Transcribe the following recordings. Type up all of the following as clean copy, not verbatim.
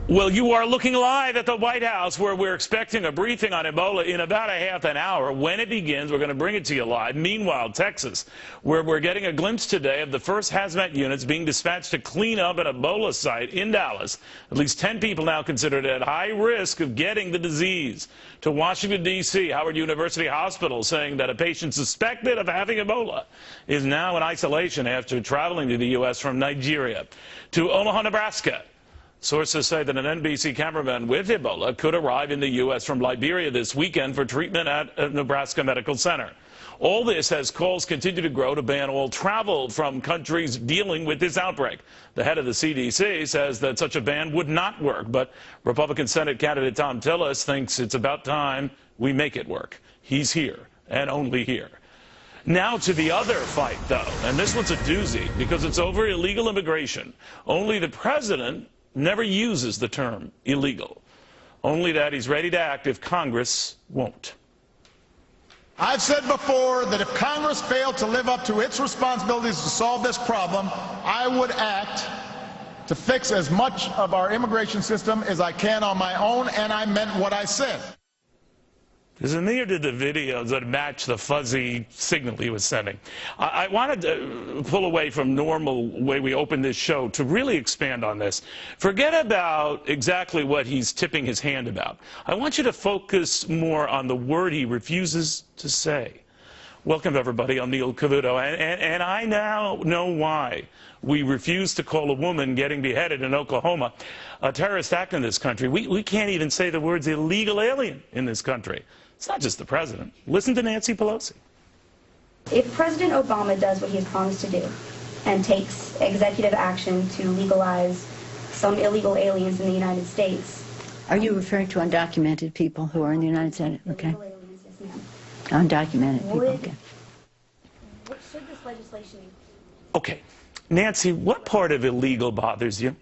Well, you are looking live at the White House, where we're expecting a briefing on Ebola in about a half an hour. When it begins, we're going to bring it to you live. Meanwhile, Texas, where we're getting a glimpse today of the first hazmat units being dispatched to clean up an Ebola site in Dallas. At least 10 people now considered at high risk of getting the disease. To Washington, D.C., Howard University Hospital saying that a patient suspected of having Ebola is now in isolation after traveling to the U.S. from Nigeria. To Omaha, Nebraska, sources say that an NBC cameraman with Ebola could arrive in the U.S. from Liberia this weekend for treatment at a Nebraska medical center. All this as calls continue to grow to ban all travel from countries dealing with this outbreak. The head of the CDC says that such a ban would not work, but Republican Senate candidate Tom Tillis thinks it's about time we make it work. He's here, and only here. Now to the other fight, though, and this one's a doozy because it's over illegal immigration. Only the president never uses the term illegal, only that he's ready to act if Congress won't. I've said before that if Congress failed to live up to its responsibilities to solve this problem, I would act to fix as much of our immigration system as I can on my own, and I meant what I said. Is it me, or did the videos that match the fuzzy signal he was sending? I wanted to pull away from normal way we open this show to really expand on this. Forget about exactly what he's tipping his hand about. I want you to focus more on the word he refuses to say. Welcome, everybody. I'm Neil Cavuto, and I now know why we refuse to call a woman getting beheaded in Oklahoma a terrorist act in this country. We can't even say the words illegal alien in this country. It's not just the president. Listen to Nancy Pelosi. If President Obama does what he has promised to do and takes executive action to legalize some illegal aliens in the United States. Are you referring to undocumented people who are in the United States? Okay. Illegal aliens, yes, ma'am. Undocumented people, okay. What should this legislation be? Okay. Nancy, what part of illegal bothers you?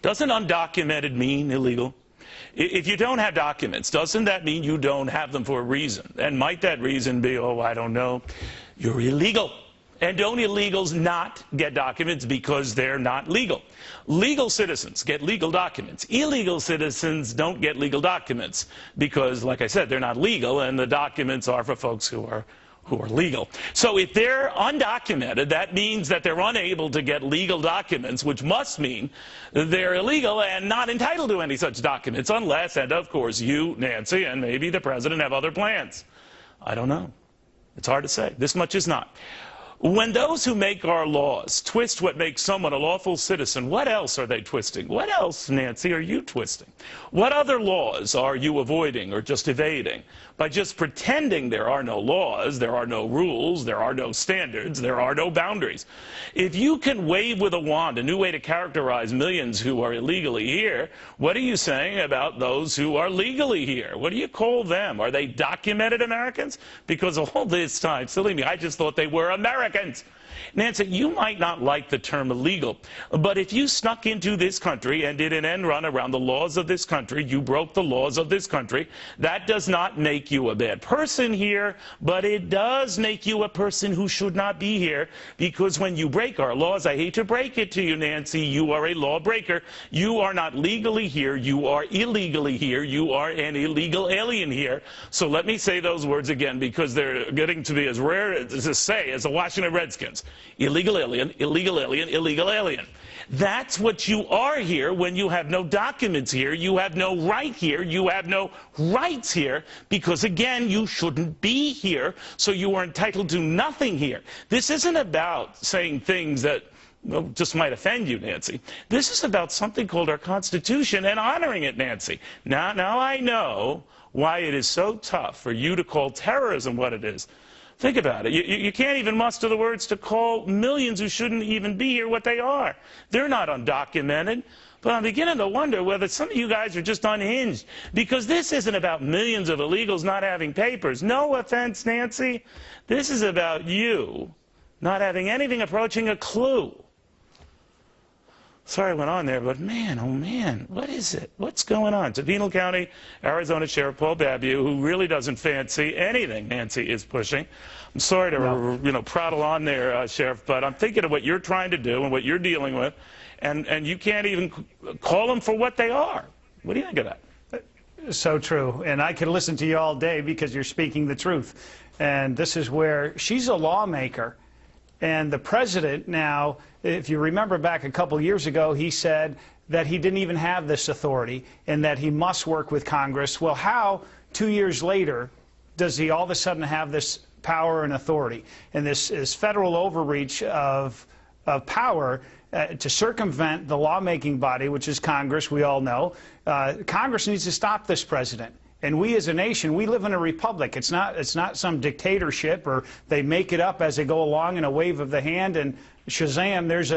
Doesn't undocumented mean illegal? If you don't have documents, doesn't that mean you don't have them for a reason? And might that reason be, oh, I don't know, you're illegal? And don't illegals not get documents because they're not legal? Legal citizens get legal documents. Illegal citizens don't get legal documents because, like I said, they're not legal, and the documents are for folks who are legal. So if they're undocumented, that means that they're unable to get legal documents, which must mean they're illegal and not entitled to any such documents, unless, and of course, you, Nancy, and maybe the president have other plans. I don't know. It's hard to say. This much is not. When those who make our laws twist what makes someone a lawful citizen, what else are they twisting? What else, Nancy, are you twisting? What other laws are you avoiding or just evading? By just pretending there are no laws, there are no rules, there are no standards, there are no boundaries. If you can wave with a wand a new way to characterize millions who are illegally here, what are you saying about those who are legally here? What do you call them? Are they documented Americans? Because all this time, silly me, I just thought they were Americans. Nancy, you might not like the term illegal, but if you snuck into this country and did an end run around the laws of this country, you broke the laws of this country, that does not make you a bad person here, but it does make you a person who should not be here, because when you break our laws, I hate to break it to you, Nancy, you are a lawbreaker. You are not legally here, you are illegally here, you are an illegal alien here. So let me say those words again, because they're getting to be as rare to say as the Washington Redskins. Illegal alien, illegal alien, illegal alien. That's what you are here when you have no documents here, you have no right here, you have no rights here, because again, you shouldn't be here, so you are entitled to nothing here. This isn't about saying things that, well, just might offend you, Nancy. This is about something called our Constitution and honoring it, Nancy. Now I know why it is so tough for you to call terrorism what it is. Think about it. You can't even muster the words to call millions who shouldn't even be here what they are. They're not undocumented. But I'm beginning to wonder whether some of you guys are just unhinged, because this isn't about millions of illegals not having papers. No offense, Nancy. This is about you not having anything approaching a clue. Sorry I went on there, but man, oh man, what is it? What's going on? Pinal County, Arizona Sheriff Paul Babu, who really doesn't fancy anything Nancy is pushing. I'm sorry to, prattle on there, Sheriff, but I'm thinking of what you're trying to do and what you're dealing with, and you can't even call them for what they are. What do you think of that? So true. And I could listen to you all day because you're speaking the truth. And this is where she's a lawmaker. And the president now, if you remember back a couple years ago, he said that he didn't even have this authority and that he must work with Congress. Well, how 2 years later does he all of a sudden have this power and authority? And this is federal overreach of power to circumvent the lawmaking body, which is Congress, we all know. Congress needs to stop this president. And we as a nation, we live in a republic. It's not some dictatorship, or they make it up as they go along in a wave of the hand, and shazam, there's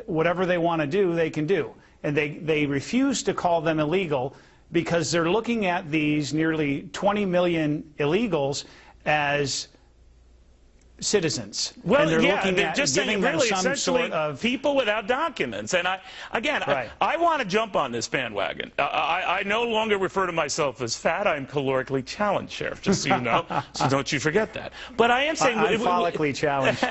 whatever they want to do, they can do. And they refuse to call them illegal because they're looking at these nearly 20 million illegals as citizens. Well, and they're yeah, looking they're at just giving saying them really some essentially sort of people without documents. And I want to jump on this bandwagon. I no longer refer to myself as fat. I'm calorically challenged, Sheriff, just so you know. So don't you forget that. But I am saying I'm follically challenged.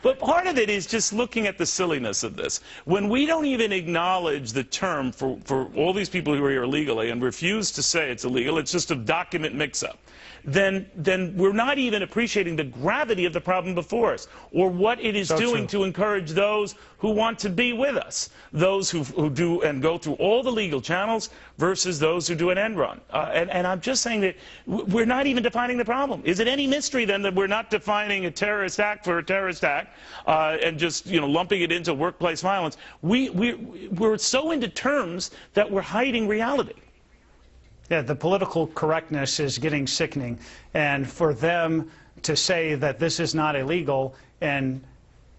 But part of it is just looking at the silliness of this. When we don't even acknowledge the term for all these people who are here illegally and refuse to say it's illegal, it's just a document mix-up. Then we're not even appreciating the gravity of the problem before us, or what it is doing to encourage those who want to be with us, those who do and go through all the legal channels versus those who do an end run. And I'm just saying that we're not even defining the problem. Is it any mystery then that we're not defining a terrorist act for a terrorist act and just lumping it into workplace violence? We're so into terms that we're hiding reality. Yeah, the political correctness is getting sickening, and for them to say that this is not illegal, and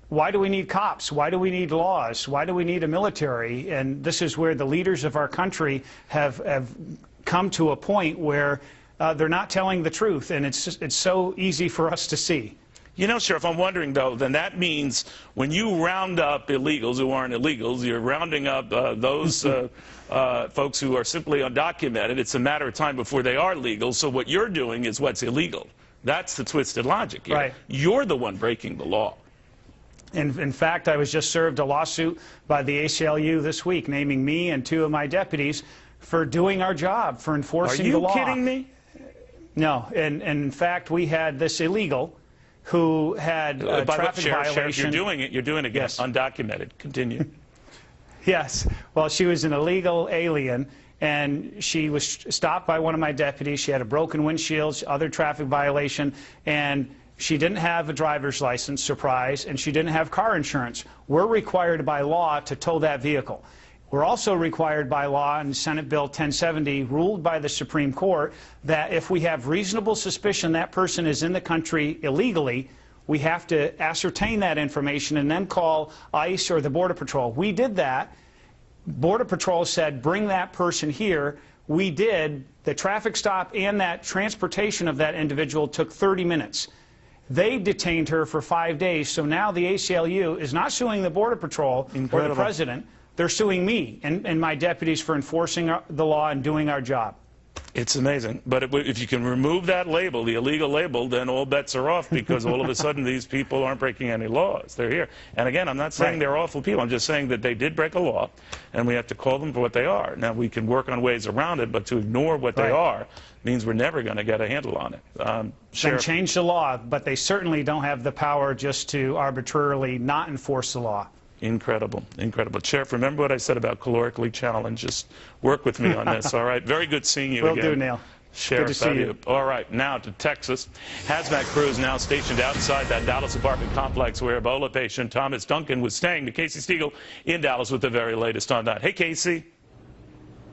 why do we need cops? Why do we need laws? Why do we need a military? And this is where the leaders of our country have come to a point where they're not telling the truth, and it's so easy for us to see. You know, Sheriff, I'm wondering, though, then that means when you round up illegals who aren't illegals, you're rounding up those folks who are simply undocumented. It's a matter of time before they are legal, so what you're doing is what's illegal. That's the twisted logic here. Right. You're the one breaking the law. In fact, I was just served a lawsuit by the ACLU this week, naming me and 2 of my deputies for doing our job, for enforcing the law. Are you kidding me? No, and in fact, we had this illegal who had a traffic violation. Sheriff, you're doing it again. Yes. Undocumented. Continue. Yes. Well, she was an illegal alien, and she was stopped by one of my deputies. She had a broken windshield, other traffic violation, and she didn't have a driver's license, surprise, and she didn't have car insurance. We're required by law to tow that vehicle. We're also required by law, in Senate Bill 1070, ruled by the Supreme Court, that if we have reasonable suspicion that person is in the country illegally, we have to ascertain that information and then call ICE or the Border Patrol. We did that. Border Patrol said, bring that person here. We did. The traffic stop and that transportation of that individual took 30 minutes. They detained her for 5 days, so now the ACLU is not suing the Border Patrol or the President. They're suing me and my deputies for enforcing the law and doing our job. It's amazing. But if you can remove that label, the illegal label, then all bets are off, because all of a sudden these people aren't breaking any laws. They're here. And again, I'm not saying they're awful people. I'm just saying that they did break a law, and we have to call them for what they are. Now, we can work on ways around it, but to ignore what they are means we're never going to get a handle on it. Then change the law, but they certainly don't have the power just to arbitrarily not enforce the law. Incredible, incredible. Sheriff, remember what I said about calorically challenged. Just work with me on this, all right? Very good seeing you again. Will do, Neil. Sheriff, good to see you. All right, now to Texas. Hazmat crews now stationed outside that Dallas apartment complex where Ebola patient Thomas Duncan was staying. To Casey Stiegel in Dallas with the very latest on that. Hey, Casey.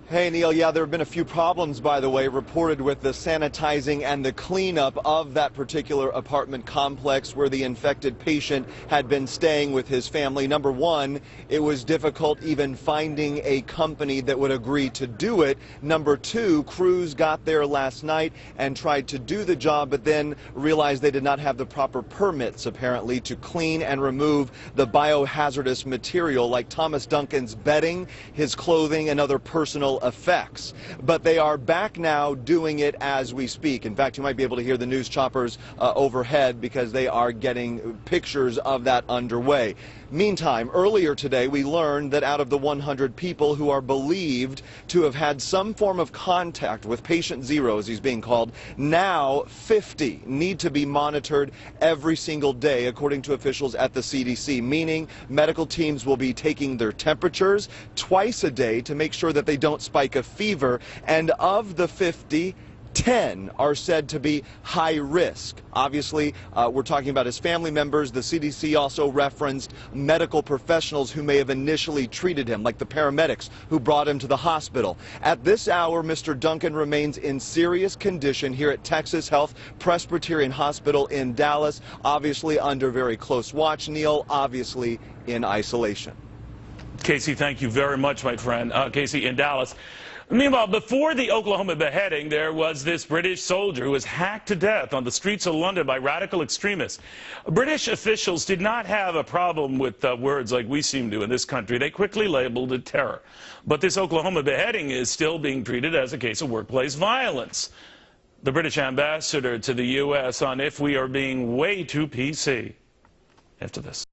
Hey, Neil. Yeah, there have been a few problems, by the way, reported with the sanitizing and the cleanup of that particular apartment complex where the infected patient had been staying with his family. Number one, it was difficult even finding a company that would agree to do it. Number two, crews got there last night and tried to do the job, but then realized they did not have the proper permits, apparently, to clean and remove the biohazardous material like Thomas Duncan's bedding, his clothing, and other personal effects. But they are back now doing it as we speak. In fact, you might be able to hear the news choppers overhead because they are getting pictures of that underway. Meantime, earlier today, we learned that out of the 100 people who are believed to have had some form of contact with patient zero, as he's being called, now 50 need to be monitored every single day, according to officials at the CDC, meaning medical teams will be taking their temperatures twice a day to make sure that they don't spike a fever. And of the 50, 10 are said to be high risk. Obviously, we're talking about his family members. The CDC also referenced medical professionals who may have initially treated him, like the paramedics who brought him to the hospital. At this hour, Mr. Duncan remains in serious condition here at Texas Health Presbyterian Hospital in Dallas, obviously under very close watch, Neil, obviously in isolation. Casey, thank you very much, my friend. Casey in Dallas. Meanwhile, before the Oklahoma beheading, there was this British soldier who was hacked to death on the streets of London by radical extremists. British officials did not have a problem with words like we seem to in this country. They quickly labeled it terror. But this Oklahoma beheading is still being treated as a case of workplace violence. The British ambassador to the U.S. on if we are being way too PC after this.